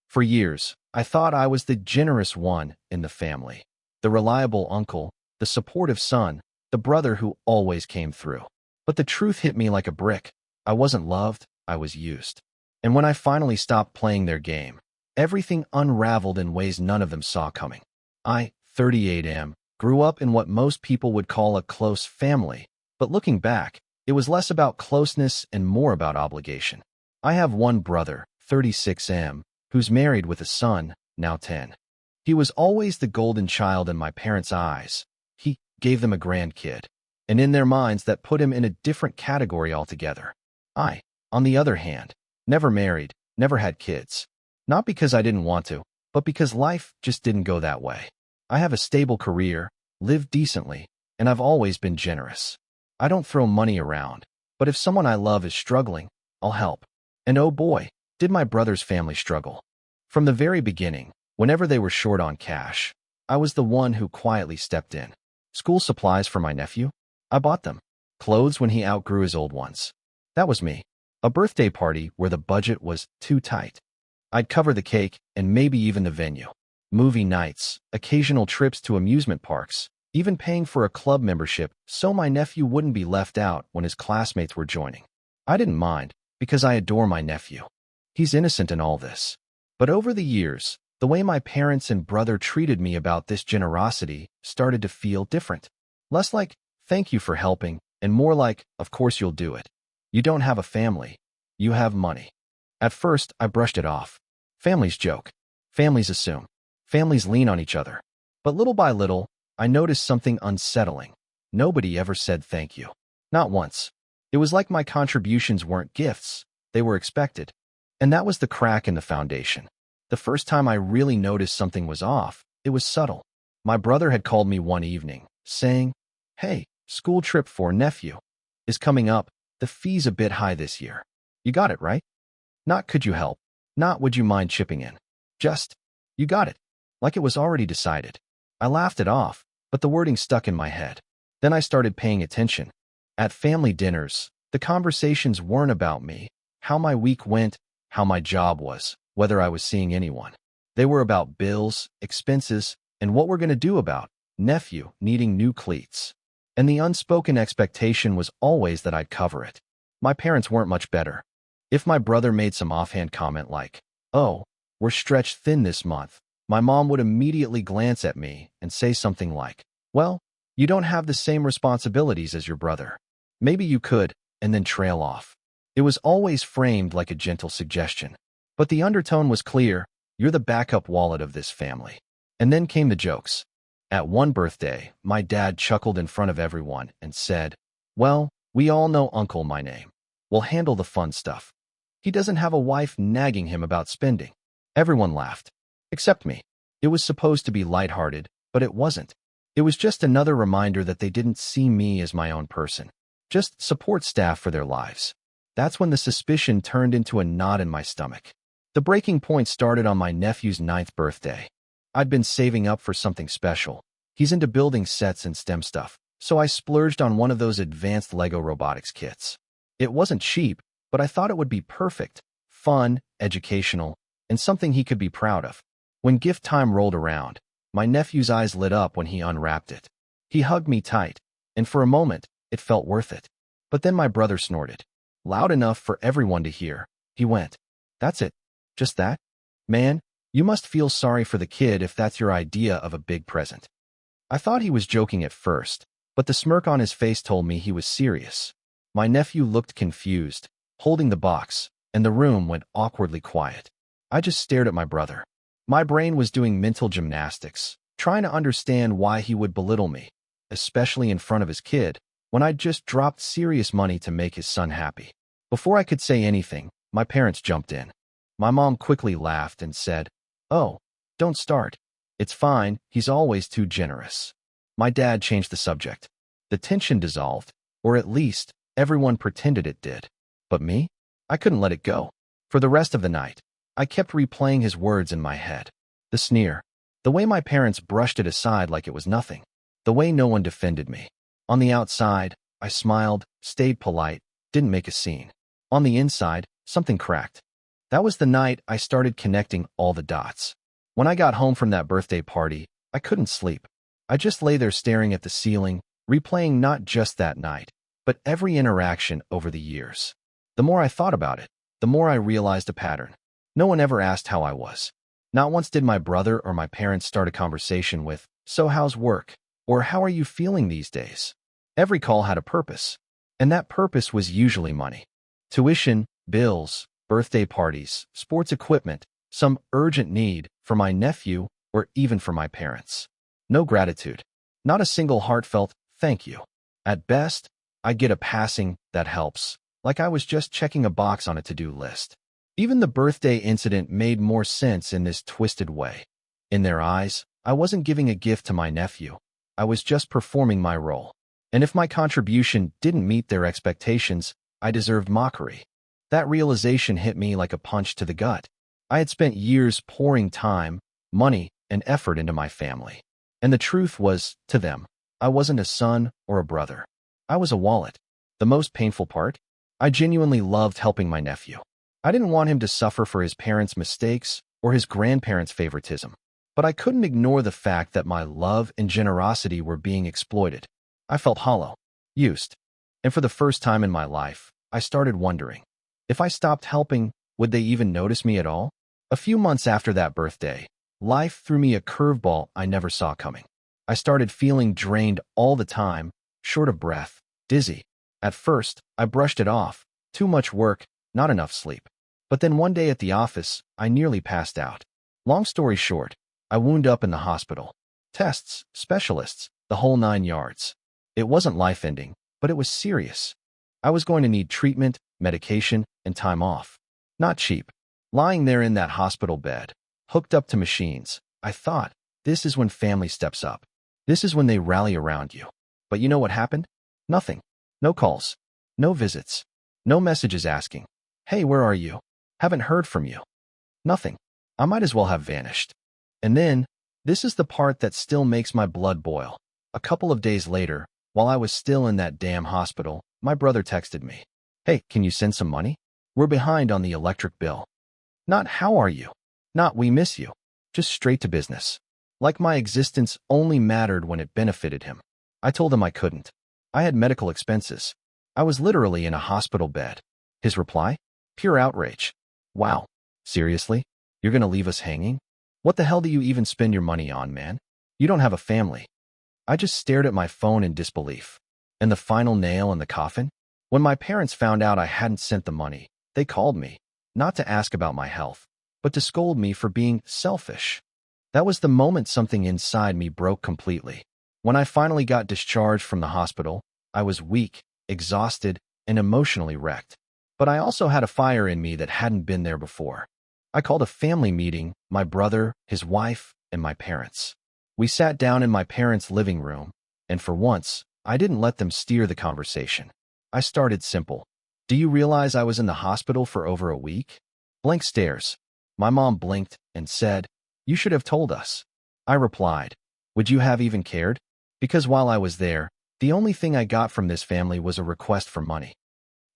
For years, I thought I was the generous one in the family, the reliable uncle, the supportive son, the brother who always came through. But the truth hit me like a brick. I wasn't loved, I was used. And when I finally stopped playing their game, everything unraveled in ways none of them saw coming. I, 38 am, grew up in what most people would call a close family, but looking back, it was less about closeness and more about obligation. I have one brother, 36 am, who's married with a son, now 10. He was always the golden child in my parents' eyes. He gave them a grandkid, and in their minds that put him in a different category altogether. I, on the other hand, never married, never had kids. Not because I didn't want to, but because life just didn't go that way. I have a stable career, live decently, and I've always been generous. I don't throw money around, but if someone I love is struggling, I'll help. And oh boy, did my brother's family struggle. From the very beginning, whenever they were short on cash, I was the one who quietly stepped in. School supplies for my nephew? I bought them. Clothes when he outgrew his old ones. That was me. A birthday party where the budget was too tight. I'd cover the cake and maybe even the venue. Movie nights, occasional trips to amusement parks, even paying for a club membership so my nephew wouldn't be left out when his classmates were joining. I didn't mind, because I adore my nephew. He's innocent in all this. But over the years, the way my parents and brother treated me about this generosity started to feel different. Less like, thank you for helping, and more like, of course you'll do it. You don't have a family. You have money. At first, I brushed it off. Families joke. Families assume. Families lean on each other. But little by little, I noticed something unsettling. Nobody ever said thank you. Not once. It was like my contributions weren't gifts. They were expected. And that was the crack in the foundation. The first time I really noticed something was off, it was subtle. My brother had called me one evening, saying, "Hey, school trip for nephew is coming up. The fee's a bit high this year. You got it, right? Not could you help? Not would you mind chipping in? Just, you got it." Like it was already decided. I laughed it off, but the wording stuck in my head. Then I started paying attention. At family dinners, the conversations weren't about me, how my week went, how my job was, whether I was seeing anyone. They were about bills, expenses, and what we're going to do about nephew needing new cleats. And the unspoken expectation was always that I'd cover it. My parents weren't much better. If my brother made some offhand comment like, "Oh, we're stretched thin this month," my mom would immediately glance at me and say something like, "Well, you don't have the same responsibilities as your brother. Maybe you could," and then trail off. It was always framed like a gentle suggestion. But the undertone was clear: you're the backup wallet of this family. And then came the jokes. At one birthday, my dad chuckled in front of everyone and said, "Well, we all know Uncle my name. We'll handle the fun stuff. He doesn't have a wife nagging him about spending." Everyone laughed. Except me. It was supposed to be lighthearted, but it wasn't. It was just another reminder that they didn't see me as my own person. Just support staff for their lives. That's when the suspicion turned into a knot in my stomach. The breaking point started on my nephew's 9th birthday. I'd been saving up for something special. He's into building sets and STEM stuff, so I splurged on one of those advanced Lego robotics kits. It wasn't cheap, but I thought it would be perfect, fun, educational, and something he could be proud of. When gift time rolled around, my nephew's eyes lit up when he unwrapped it. He hugged me tight, and for a moment, it felt worth it. But then my brother snorted. Loud enough for everyone to hear. He went, "That's it? Just that? Man, you must feel sorry for the kid if that's your idea of a big present." I thought he was joking at first, but the smirk on his face told me he was serious. My nephew looked confused, holding the box, and the room went awkwardly quiet. I just stared at my brother. My brain was doing mental gymnastics, trying to understand why he would belittle me, especially in front of his kid, when I'd just dropped serious money to make his son happy. Before I could say anything, my parents jumped in. My mom quickly laughed and said, "Oh, don't start. It's fine, he's always too generous." My dad changed the subject. The tension dissolved, or at least, everyone pretended it did. But me? I couldn't let it go. For the rest of the night, I kept replaying his words in my head. The sneer. The way my parents brushed it aside like it was nothing. The way no one defended me. On the outside, I smiled, stayed polite, didn't make a scene. On the inside, something cracked. That was the night I started connecting all the dots. When I got home from that birthday party, I couldn't sleep. I just lay there staring at the ceiling, replaying not just that night, but every interaction over the years. The more I thought about it, the more I realized a pattern. No one ever asked how I was. Not once did my brother or my parents start a conversation with, "So how's work?" or "How are you feeling these days?" Every call had a purpose, and that purpose was usually money. Tuition, bills, birthday parties, sports equipment, some urgent need for my nephew or even for my parents. No gratitude. Not a single heartfelt thank you. At best, I get a passing "that helps," like I was just checking a box on a to-do list. Even the birthday incident made more sense in this twisted way. In their eyes, I wasn't giving a gift to my nephew. I was just performing my role. And if my contribution didn't meet their expectations, I deserved mockery. That realization hit me like a punch to the gut. I had spent years pouring time, money, and effort into my family. And the truth was, to them, I wasn't a son or a brother. I was a wallet. The most painful part? I genuinely loved helping my nephew. I didn't want him to suffer for his parents' mistakes or his grandparents' favoritism. But I couldn't ignore the fact that my love and generosity were being exploited. I felt hollow, used. And for the first time in my life, I started wondering, if I stopped helping, would they even notice me at all? A few months after that birthday, life threw me a curveball I never saw coming. I started feeling drained all the time, short of breath, dizzy. At first, I brushed it off. Too much work, not enough sleep. But then one day at the office, I nearly passed out. Long story short, I wound up in the hospital. Tests, specialists, the whole 9 yards. It wasn't life-ending, but it was serious. I was going to need treatment, medication, and time off. Not cheap. Lying there in that hospital bed, hooked up to machines, I thought, this is when family steps up. This is when they rally around you. But you know what happened? Nothing. No calls. No visits. No messages asking, "Hey, where are you? Haven't heard from you." Nothing. I might as well have vanished. And then, this is the part that still makes my blood boil. A couple of days later, while I was still in that damn hospital, my brother texted me. "Hey, can you send some money? We're behind on the electric bill." Not "how are you?" Not "we miss you." Just straight to business. Like my existence only mattered when it benefited him. I told him I couldn't. I had medical expenses. I was literally in a hospital bed. His reply? Pure outrage. "Wow. Seriously? You're gonna leave us hanging? What the hell do you even spend your money on, man? You don't have a family." I just stared at my phone in disbelief. And the final nail in the coffin? When my parents found out I hadn't sent the money, they called me, not to ask about my health, but to scold me for being selfish. That was the moment something inside me broke completely. When I finally got discharged from the hospital, I was weak, exhausted, and emotionally wrecked. But I also had a fire in me that hadn't been there before. I called a family meeting, my brother, his wife, and my parents. We sat down in my parents' living room, and for once, I didn't let them steer the conversation. I started simple. "Do you realize I was in the hospital for over a week?" Blank stares. My mom blinked and said, "You should have told us." I replied, "Would you have even cared? Because while I was there, the only thing I got from this family was a request for money."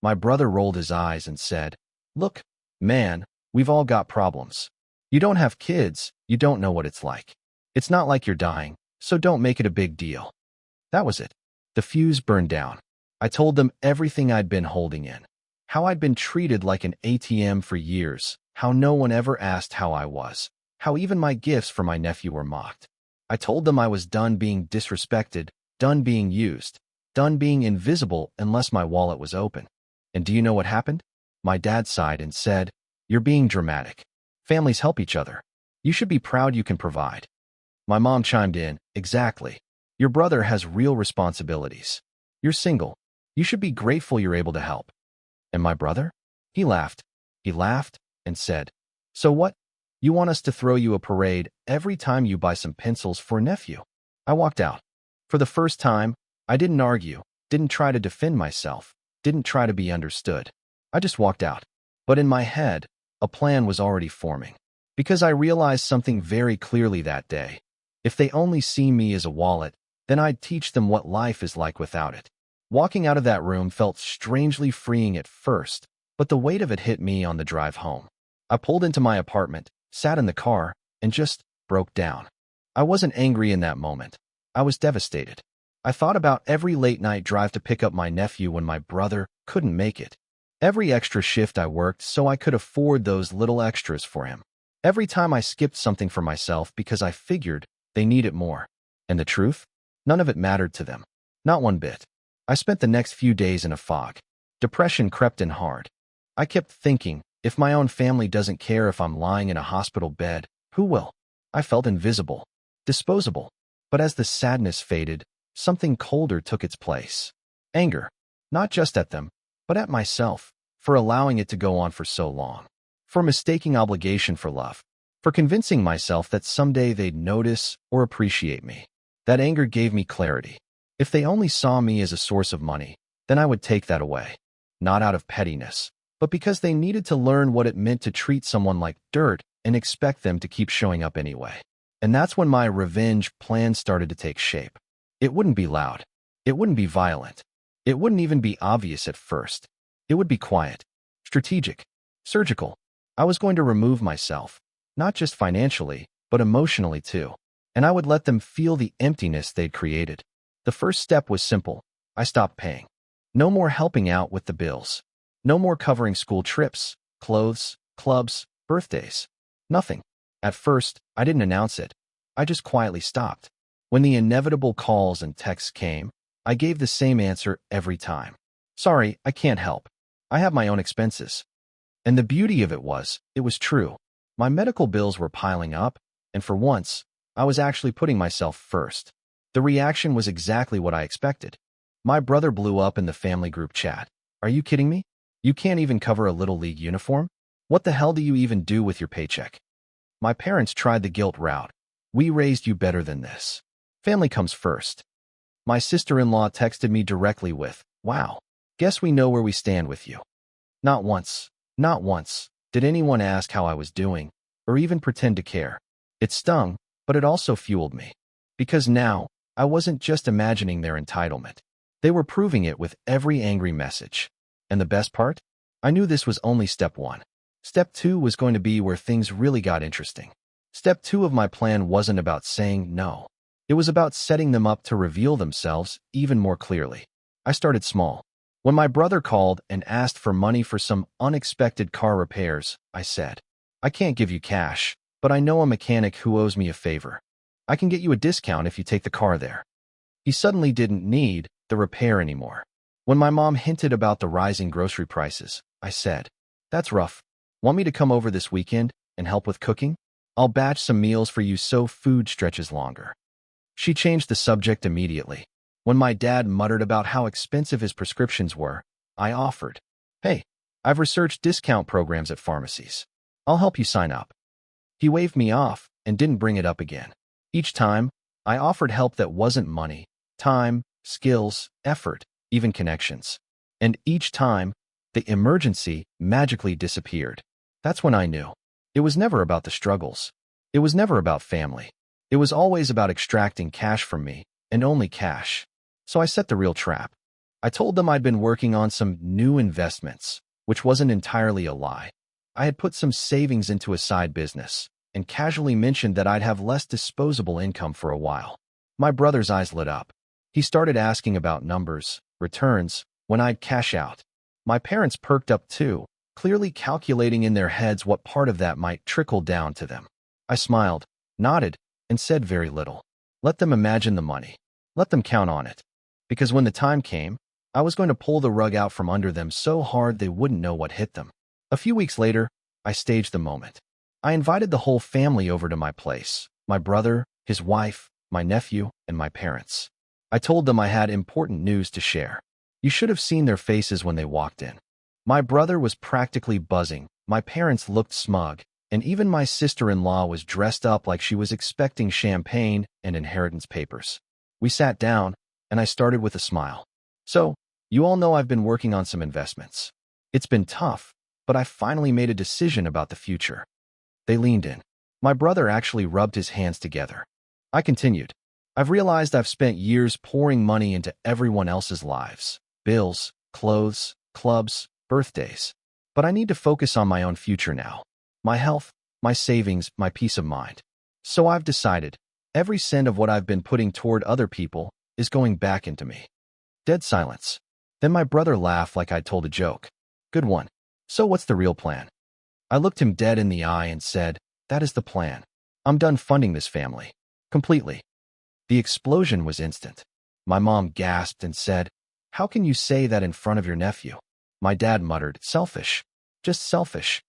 My brother rolled his eyes and said, "Look, man, we've all got problems. You don't have kids, you don't know what it's like. It's not like you're dying, so don't make it a big deal." That was it. The fuse burned down. I told them everything I'd been holding in. How I'd been treated like an ATM for years, how no one ever asked how I was, how even my gifts for my nephew were mocked. I told them I was done being disrespected, done being used, done being invisible unless my wallet was open. And do you know what happened? My dad sighed and said, "You're being dramatic. Families help each other. You should be proud you can provide." My mom chimed in, "Exactly. Your brother has real responsibilities. You're single. You should be grateful you're able to help." And my brother? He laughed. He laughed and said, "So what? You want us to throw you a parade every time you buy some pencils for nephew?" I walked out. For the first time, I didn't argue, didn't try to defend myself, didn't try to be understood. I just walked out. But in my head, a plan was already forming. Because I realized something very clearly that day. If they only see me as a wallet, then I'd teach them what life is like without it. Walking out of that room felt strangely freeing at first, but the weight of it hit me on the drive home. I pulled into my apartment, sat in the car, and just broke down. I wasn't angry in that moment. I was devastated. I thought about every late-night drive to pick up my nephew when my brother couldn't make it. Every extra shift I worked so I could afford those little extras for him. Every time I skipped something for myself because I figured they needed more. And the truth? None of it mattered to them. Not one bit. I spent the next few days in a fog. Depression crept in hard. I kept thinking, if my own family doesn't care if I'm lying in a hospital bed, who will? I felt invisible, disposable. But as the sadness faded, something colder took its place. Anger. Not just at them, but at myself, for allowing it to go on for so long. For mistaking obligation for love. For convincing myself that someday they'd notice or appreciate me. That anger gave me clarity. If they only saw me as a source of money, then I would take that away. Not out of pettiness, but because they needed to learn what it meant to treat someone like dirt and expect them to keep showing up anyway. And that's when my revenge plan started to take shape. It wouldn't be loud. It wouldn't be violent. It wouldn't even be obvious at first. It would be quiet, strategic, surgical. I was going to remove myself, not just financially, but emotionally too. And I would let them feel the emptiness they'd created. The first step was simple. I stopped paying. No more helping out with the bills. No more covering school trips, clothes, clubs, birthdays. Nothing. At first, I didn't announce it. I just quietly stopped. When the inevitable calls and texts came, I gave the same answer every time. Sorry, I can't help. I have my own expenses. And the beauty of it was true. My medical bills were piling up, and for once, I was actually putting myself first. The reaction was exactly what I expected. My brother blew up in the family group chat. Are you kidding me? You can't even cover a little league uniform? What the hell do you even do with your paycheck? My parents tried the guilt route. We raised you better than this. Family comes first. My sister-in-law texted me directly with, wow, guess we know where we stand with you. Not once did anyone ask how I was doing, or even pretend to care. It stung, but it also fueled me. Because now, I wasn't just imagining their entitlement. They were proving it with every angry message. And the best part? I knew this was only step one. Step two was going to be where things really got interesting. Step two of my plan wasn't about saying no. It was about setting them up to reveal themselves even more clearly. I started small. When my brother called and asked for money for some unexpected car repairs, I said, I can't give you cash, but I know a mechanic who owes me a favor. I can get you a discount if you take the car there. He suddenly didn't need the repair anymore. When my mom hinted about the rising grocery prices, I said, that's rough. Want me to come over this weekend and help with cooking? I'll batch some meals for you so food stretches longer. She changed the subject immediately. When my dad muttered about how expensive his prescriptions were, I offered, hey, I've researched discount programs at pharmacies. I'll help you sign up. He waved me off and didn't bring it up again. Each time, I offered help that wasn't money, time, skills, effort, even connections. And each time, the emergency magically disappeared. That's when I knew. It was never about the struggles. It was never about family. It was always about extracting cash from me, and only cash. So I set the real trap. I told them I'd been working on some new investments, which wasn't entirely a lie. I had put some savings into a side business, and casually mentioned that I'd have less disposable income for a while. My brother's eyes lit up. He started asking about numbers, returns, when I'd cash out. My parents perked up too, clearly calculating in their heads what part of that might trickle down to them. I smiled, nodded, and said very little. Let them imagine the money. Let them count on it. Because when the time came, I was going to pull the rug out from under them so hard they wouldn't know what hit them. A few weeks later, I staged the moment. I invited the whole family over to my place, my brother, his wife, my nephew, and my parents. I told them I had important news to share. You should have seen their faces when they walked in. My brother was practically buzzing, my parents looked smug, and even my sister-in-law was dressed up like she was expecting champagne and inheritance papers. We sat down, and I started with a smile. So, you all know I've been working on some investments. It's been tough, but I finally made a decision about the future. They leaned in. My brother actually rubbed his hands together. I continued. I've realized I've spent years pouring money into everyone else's lives. Bills, clothes, clubs, birthdays. But I need to focus on my own future now. my health, my savings, my peace of mind. So I've decided, every cent of what I've been putting toward other people is going back into me. Dead silence. Then my brother laughed like I'd told a joke. Good one. So what's the real plan? I looked him dead in the eye and said, that is the plan. I'm done funding this family. Completely. The explosion was instant. My mom gasped and said, how can you say that in front of your nephew? My dad muttered, selfish. Just selfish.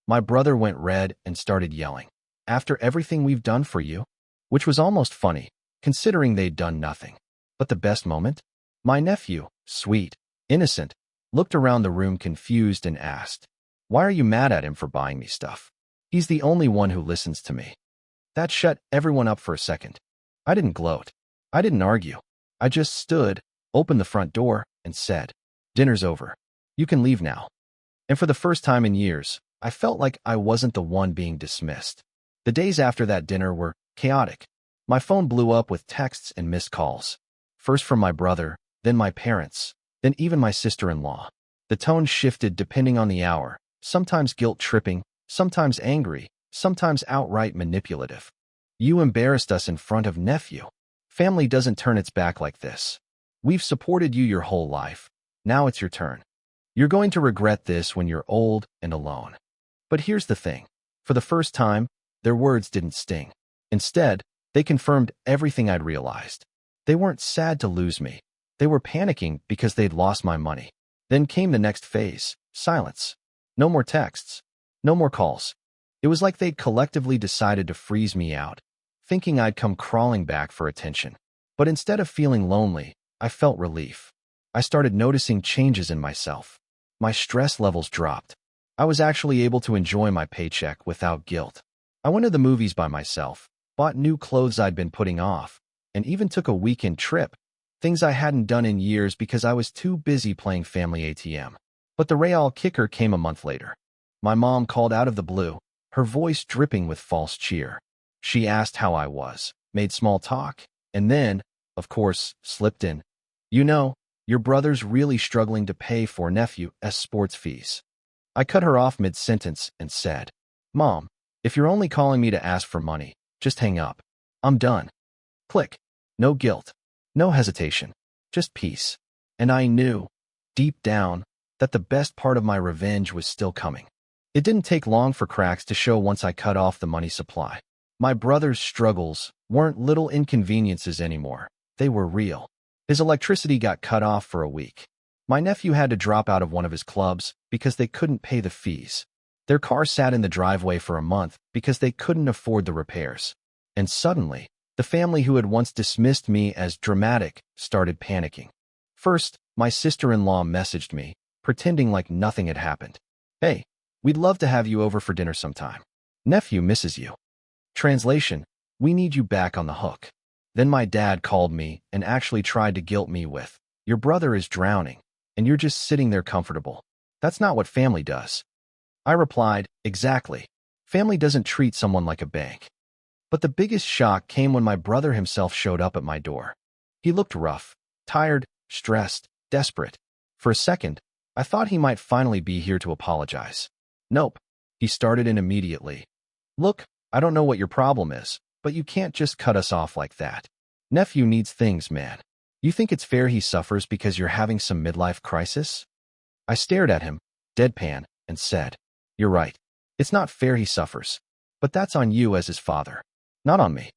My brother went red and started yelling. After everything we've done for you? Which was almost funny, considering they'd done nothing. But the best moment? My nephew, sweet, innocent, looked around the room confused and asked, why are you mad at him for buying me stuff? He's the only one who listens to me. That shut everyone up for a second. I didn't gloat. I didn't argue. I just stood, opened the front door, and said, dinner's over. You can leave now. And for the first time in years, I felt like I wasn't the one being dismissed. The days after that dinner were chaotic. My phone blew up with texts and missed calls. First from my brother, then my parents, then even my sister-in-law. The tone shifted depending on the hour, sometimes guilt-tripping, sometimes angry, sometimes outright manipulative. You embarrassed us in front of nephew. Family doesn't turn its back like this. We've supported you your whole life. Now it's your turn. You're going to regret this when you're old and alone. But here's the thing. For the first time, their words didn't sting. Instead, they confirmed everything I'd realized. They weren't sad to lose me. They were panicking because they'd lost my money. Then came the next phase, silence. No more texts. No more calls. It was like they'd collectively decided to freeze me out, thinking I'd come crawling back for attention. But instead of feeling lonely, I felt relief. I started noticing changes in myself. My stress levels dropped. I was actually able to enjoy my paycheck without guilt. I went to the movies by myself, bought new clothes I'd been putting off, and even took a weekend trip, things I hadn't done in years because I was too busy playing family ATM. But the real kicker came a month later. My mom called out of the blue, her voice dripping with false cheer. She asked how I was, made small talk, and then, of course, slipped in. You know, your brother's really struggling to pay for nephew's sports fees. I cut her off mid-sentence and said, Mom, if you're only calling me to ask for money, just hang up. I'm done. Click. No guilt. No hesitation. Just peace. And I knew, deep down, that the best part of my revenge was still coming. It didn't take long for cracks to show once I cut off the money supply. My brother's struggles weren't little inconveniences anymore. They were real. His electricity got cut off for a week. My nephew had to drop out of one of his clubs because they couldn't pay the fees. Their car sat in the driveway for a month because they couldn't afford the repairs. And suddenly, the family who had once dismissed me as dramatic started panicking. First, my sister-in-law messaged me, pretending like nothing had happened. Hey, we'd love to have you over for dinner sometime. Nephew misses you. Translation, we need you back on the hook. Then my dad called me and actually tried to guilt me with, your brother is drowning, and you're just sitting there comfortable. That's not what family does. I replied, exactly. Family doesn't treat someone like a bank. But the biggest shock came when my brother himself showed up at my door. He looked rough, tired, stressed, desperate. For a second, I thought he might finally be here to apologize. Nope. He started in immediately. Look, I don't know what your problem is, but you can't just cut us off like that. Nephew needs things, man. You think it's fair he suffers because you're having some midlife crisis? I stared at him, deadpan, and said, you're right. It's not fair he suffers. But that's on you as his father. Not on me.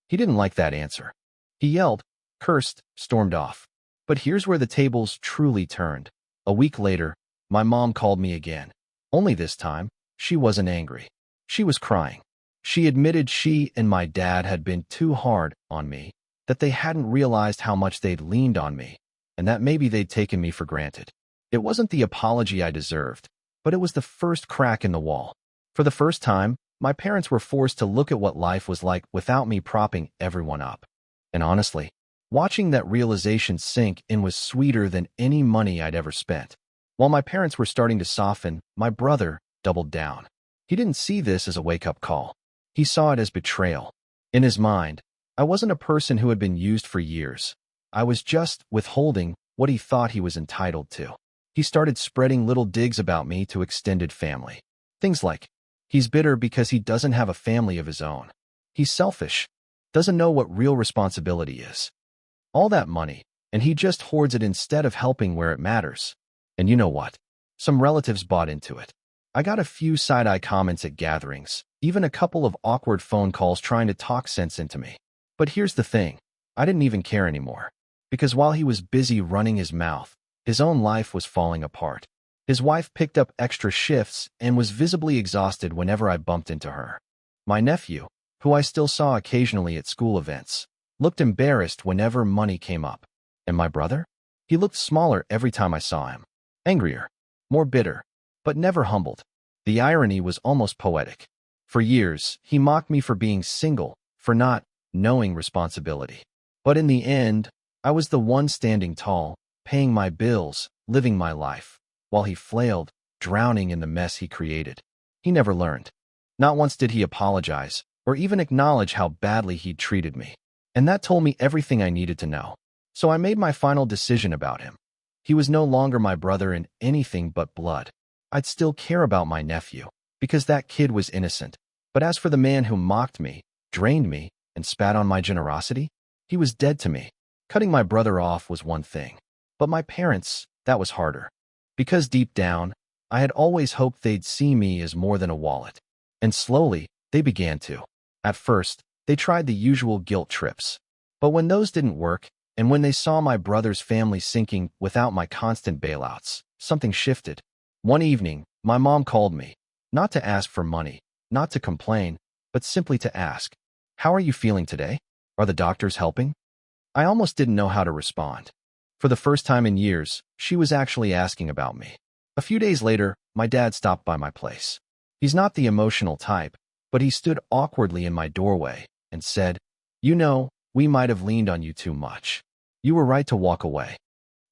He didn't like that answer. He yelled, cursed, stormed off. But here's where the tables truly turned. A week later, my mom called me again. Only this time, she wasn't angry. She was crying. She admitted she and my dad had been too hard on me, that they hadn't realized how much they'd leaned on me, and that maybe they'd taken me for granted. It wasn't the apology I deserved, but it was the first crack in the wall. For the first time, my parents were forced to look at what life was like without me propping everyone up. And honestly, watching that realization sink in was sweeter than any money I'd ever spent. While my parents were starting to soften, my brother doubled down. He didn't see this as a wake-up call. He saw it as betrayal. In his mind, I wasn't a person who had been used for years. I was just withholding what he thought he was entitled to. He started spreading little digs about me to extended family. Things like, He's bitter because he doesn't have a family of his own. He's selfish, doesn't know what real responsibility is. All that money, and he just hoards it instead of helping where it matters. And you know what? Some relatives bought into it. I got a few side-eye comments at gatherings, even a couple of awkward phone calls trying to talk sense into me. But here's the thing. I didn't even care anymore. Because while he was busy running his mouth, his own life was falling apart. His wife picked up extra shifts and was visibly exhausted whenever I bumped into her. My nephew, who I still saw occasionally at school events, looked embarrassed whenever money came up. And my brother? He looked smaller every time I saw him. Angrier, more bitter, but never humbled. The irony was almost poetic. For years, he mocked me for being single, for not knowing responsibility. But in the end, I was the one standing tall, paying my bills, living my life, while he flailed, drowning in the mess he created. He never learned. Not once did he apologize, or even acknowledge how badly he'd treated me. And that told me everything I needed to know. So I made my final decision about him. He was no longer my brother in anything but blood. I'd still care about my nephew, because that kid was innocent. But as for the man who mocked me, drained me, and spat on my generosity, he was dead to me. Cutting my brother off was one thing. But my parents, that was harder. Because deep down, I had always hoped they'd see me as more than a wallet. And slowly, they began to. At first, they tried the usual guilt trips. But when those didn't work, and when they saw my brother's family sinking without my constant bailouts, something shifted. One evening, my mom called me, not to ask for money, not to complain, but simply to ask, "How are you feeling today? Are the doctors helping?" I almost didn't know how to respond. For the first time in years, she was actually asking about me. A few days later, my dad stopped by my place. He's not the emotional type, but he stood awkwardly in my doorway and said, "You know, we might have leaned on you too much. You were right to walk away."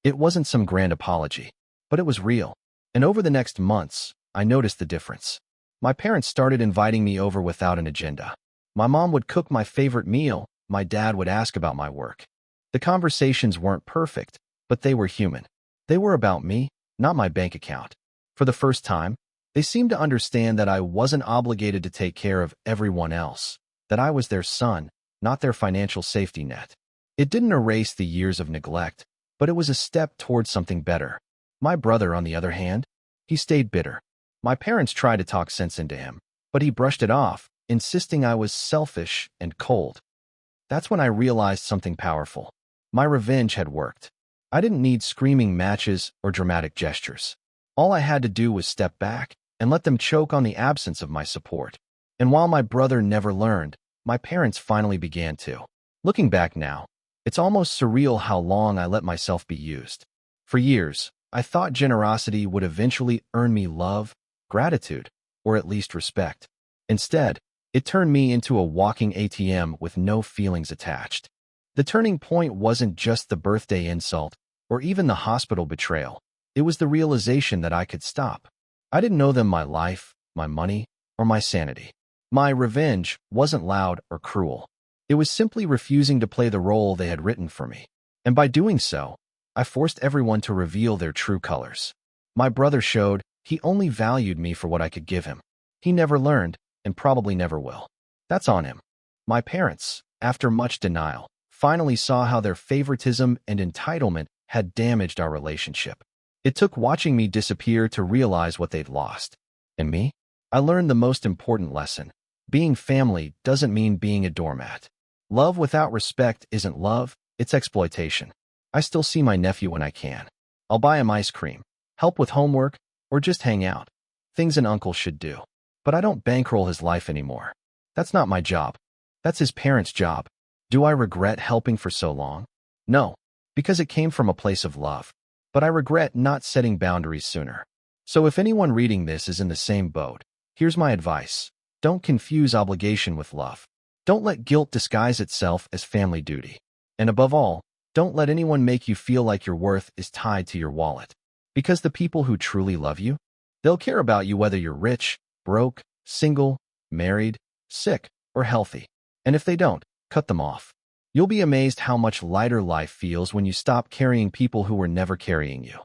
It wasn't some grand apology, but it was real. And over the next months, I noticed the difference. My parents started inviting me over without an agenda. My mom would cook my favorite meal, my dad would ask about my work. The conversations weren't perfect, but they were human. They were about me, not my bank account. For the first time, they seemed to understand that I wasn't obligated to take care of everyone else, that I was their son, not their financial safety net. It didn't erase the years of neglect, but it was a step towards something better. My brother, on the other hand, he stayed bitter. My parents tried to talk sense into him, but he brushed it off, insisting I was selfish and cold. That's when I realized something powerful. My revenge had worked. I didn't need screaming matches or dramatic gestures. All I had to do was step back and let them choke on the absence of my support. And while my brother never learned, my parents finally began to. Looking back now, it's almost surreal how long I let myself be used. For years, I thought generosity would eventually earn me love, gratitude, or at least respect. Instead, it turned me into a walking ATM with no feelings attached. The turning point wasn't just the birthday insult or even the hospital betrayal. It was the realization that I could stop. I didn't owe them my life, my money, or my sanity. My revenge wasn't loud or cruel. It was simply refusing to play the role they had written for me. And by doing so, I forced everyone to reveal their true colors. My brother showed he only valued me for what I could give him. He never learned, and probably never will. That's on him. My parents, after much denial, finally saw how their favoritism and entitlement had damaged our relationship. It took watching me disappear to realize what they'd lost. And me? I learned the most important lesson. Being family doesn't mean being a doormat. Love without respect isn't love, it's exploitation. I still see my nephew when I can. I'll buy him ice cream, help with homework, or just hang out. Things an uncle should do. But I don't bankroll his life anymore. That's not my job. That's his parents' job. Do I regret helping for so long? No, because it came from a place of love. But I regret not setting boundaries sooner. So if anyone reading this is in the same boat, here's my advice. Don't confuse obligation with love. Don't let guilt disguise itself as family duty. And above all, don't let anyone make you feel like your worth is tied to your wallet. Because the people who truly love you, they'll care about you whether you're rich, broke, single, married, sick, or healthy. And if they don't, cut them off. You'll be amazed how much lighter life feels when you stop carrying people who were never carrying you.